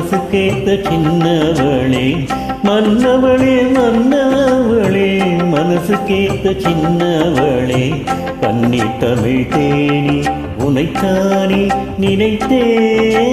மனசுக்கேத்த சின்னவளே மன்னவளே மன்னவளே மனசுக்கேத்த சின்னவளே கன்னி தமிழ் தேனி உனைத்தானே நினைத்தேன்.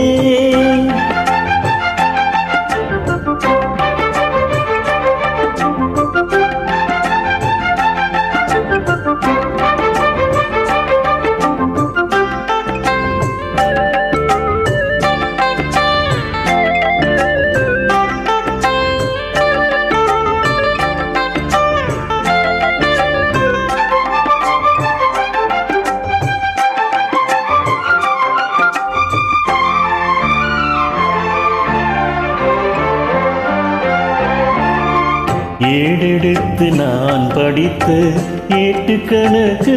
ஏடெடுத்து நான் படித்த ஏட்டு கணக்கு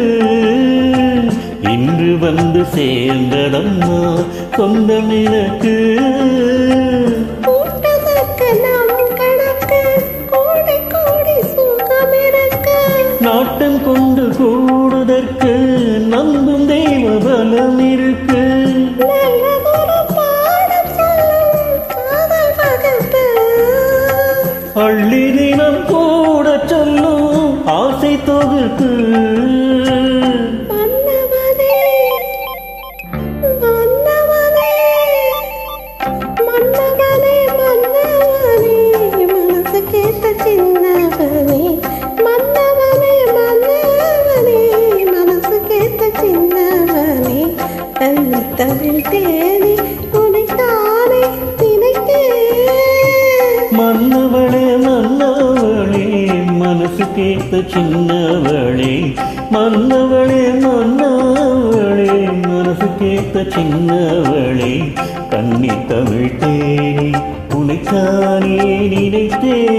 இன்று வந்து சேர்ந்ததம்மா சொந்தம் எனக்கு. நாட்டம் கொண்டு கூடுதற்கு நம்பும் தெய்வ பலம் இருக்கு. அள்ளி தினம் கூட சொல்லும் ஆசை தொகுப்பு. மன்னவனே மன்னவனே மன்னவனே மன்னவனே மனசு கேட்ட சின்னவனே மன்னவனே மன்னவனே மனசு கேட்ட சின்னவனே கன்னி தமிழ் தேனி உனைத்தானே நினைத்தேன். மன்னவளே மன்னவளே மனசு கேட்ட சின்னவளே மன்னவளே மன்னவளே மனசு கேட்ட சின்னவளே கன்னி தமிழ் தேனி உனைத்தானே நினைத்தேன்.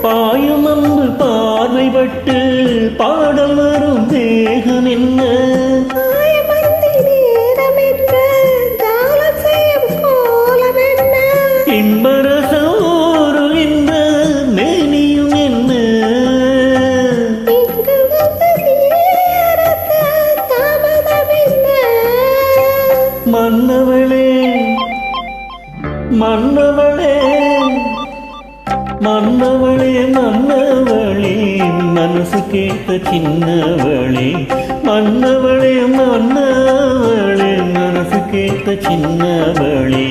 பாயும் அம்பு பார்வைப்பட்டு பாடல் வரும் தேகம் என்ன இன்பரசோரு என்ற மேனியும் என்ன மன்னவளே மன்னவளே மன்னவளே மன்னவளே மனசு கேட்ட சின்னவளே மன்னவளே மன்னவளே மனசு கேட்ட சின்னவளே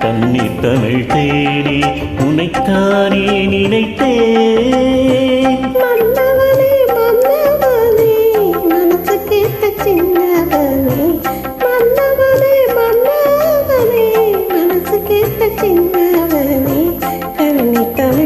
கன்னி தமிழ் தேனி உனைத்தானே நினைத்தேன். மன்னவனே மன்னவனே மனசு கேட்ட சின்னவனே மன்னவனே மன்னவனே மனசு கேட்ட சின்னவனே கன்னி தமிழ்